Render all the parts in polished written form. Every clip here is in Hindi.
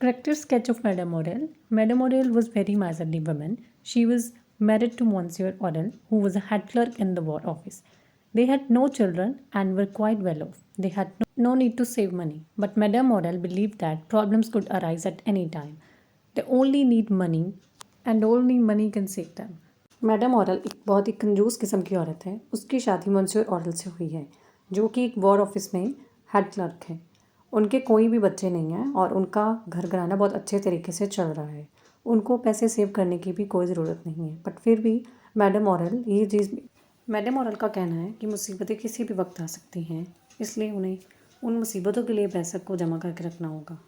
Character sketch of Madame Morel. Madame Morel was very miserly woman. She was married to Monsieur Morel, who was a head clerk in the War Office. They had no children and were quite well off. They had no need to save money. But Madame Morel believed that problems could arise at any time. They only need money and only money can save them. Madam ऑरल एक बहुत ही कंजूस किस्म की औरत है। उसकी शादी मॉन्सियर ऑरल से हुई है, जो कि एक वॉर ऑफिस में हेड क्लर्क है। उनके कोई भी बच्चे नहीं हैं और उनका घर घराना बहुत अच्छे तरीके से चल रहा है। उनको पैसे सेव करने की भी कोई ज़रूरत नहीं है। बट फिर भी मैडम ऑरल का कहना है कि मुसीबतें किसी भी वक्त आ सकती हैं, इसलिए उन्हें उन मुसीबतों के लिए पैसे को जमा करके रखना होगा।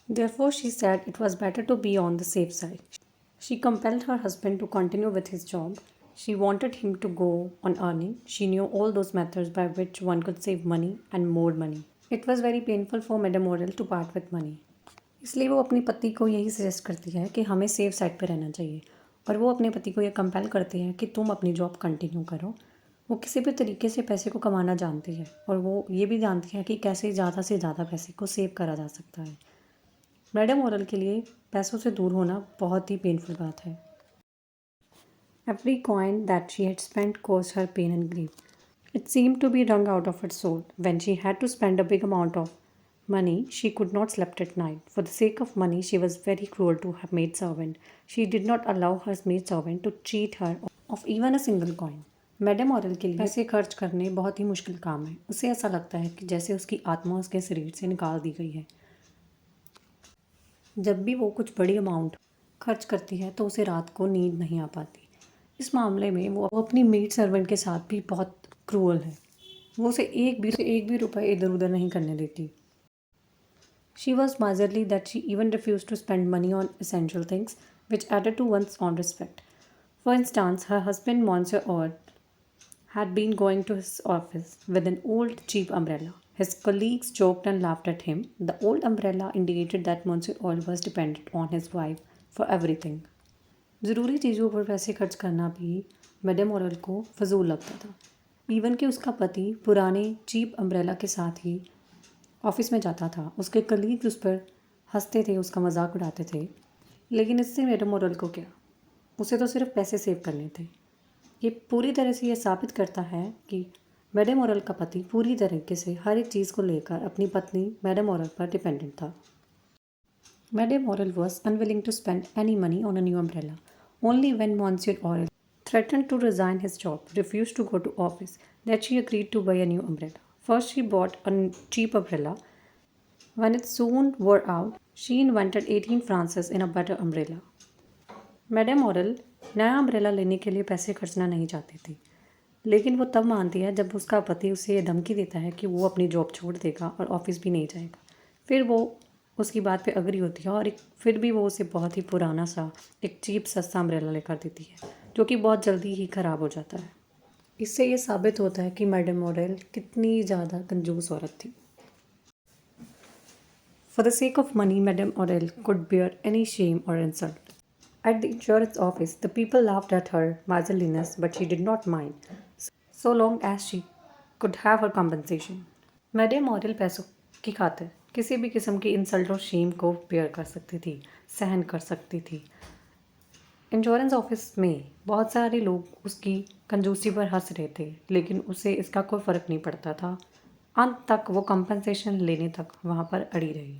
Therefore, she said it was better to be on the safe side. She compelled her husband to continue with his job. She wanted him to go on earning. She knew all those methods by which one could save money and more money. It was very painful for Madame Morel to part with money. इसलिए वो अपने पति को यही सजेस्ट करती है कि हमें सेफ साइड पे रहना चाहिए, और वो अपने पति को ये कंपेल करती है कि तुम अपनी जॉब कंटिन्यू करो। वो किसी भी तरीके से पैसे को कमाना जानती है और वो ये भी जानती है कि कैसे ज़्यादा से ज़्यादा पैसे को सेव करा जा सकता है। मैडम ऑरल के लिए पैसों से दूर होना बहुत ही पेनफुल बात है। Every coin that she had spent caused her pain and grief. It seemed to be wrung out of her soul. When she had to spend a big amount of money, she could not sleep at night. For the sake of money, she was very cruel to her maidservant. She did not allow her maidservant to cheat her of even a single coin. Madam ऑरल के लिए पैसे खर्च करने बहुत ही मुश्किल काम है। उसे ऐसा लगता है कि जैसे उसकी आत्मा उसके शरीर से निकाल दी गई है। जब भी वो कुछ बड़ी अमाउंट खर्च करती है तो उसे रात को नींद नहीं आ पाती। इस मामले में वो अपनी मेड सर्वेंट के साथ भी बहुत क्रूअल है। वो उसे एक भी रुपए इधर उधर नहीं करने देती। She was miserly that she even refused to spend money on essential things which added to one's own respect. For instance, her husband Monsieur Ord had been going to his office with an old cheap umbrella. His colleagues joked and laughed at him. The old umbrella indicated that Monsieur Ord was dependent on his wife for everything. ज़रूरी चीज़ों पर पैसे खर्च करना भी मैडम ऑरल को फजूल लगता था। इवन कि उसका पति पुराने चीप अम्ब्रेला के साथ ही ऑफिस में जाता था। उसके कलीग उस पर हंसते थे, उसका मजाक उड़ाते थे, लेकिन इससे मैडम ऑरल को क्या, उसे तो सिर्फ पैसे सेव करने थे। ये पूरी तरह से ये साबित करता है कि मैडम ऑरल का पति पूरी तरीके से हर एक चीज़ को लेकर अपनी पत्नी मैडम ऑरल पर डिपेंडेंट था। Madam Oreille was unwilling to spend any money on a new umbrella. Only when monsieur Oreille threatened to resign his job, refused to go to office, that she agreed to buy a new umbrella. First, she bought a cheap umbrella. When it soon wore out, she invented 18 francs in a better umbrella. Madam ऑरल नया अम्ब्रेला लेने के लिए पैसे खर्चना नहीं चाहती थी, लेकिन वो तब मानती है जब उसका पति उसे ये धमकी देता है कि वो अपनी जॉब छोड़ देगा और ऑफिस भी नहीं जाएगा। फिर वो उसकी बात पे अग्री होती है और फिर भी वो उसे बहुत ही पुराना सा एक चीप सस्ता अम्ब्रेला लेकर देती है, जो कि बहुत जल्दी ही ख़राब हो जाता है। इससे ये साबित होता है कि मैडम ऑरल कितनी ज़्यादा कंजूस औरत थी। For the sake of money, Madame Orel could bear any shame or insult. At the insurance office, the people laughed at her miserliness, but she did not mind, so long as she could have her compensation. Madam ऑरल पैसों की खातिर किसी भी किस्म की इंसल्ट और शेम को बेयर कर सकती थी, सहन कर सकती थी। इंश्योरेंस ऑफिस में बहुत सारे लोग उसकी कंजूसी पर हंस रहे थे, लेकिन उसे इसका कोई फ़र्क नहीं पड़ता था। अंत तक वो कंपनसेशन लेने तक वहाँ पर अड़ी रही।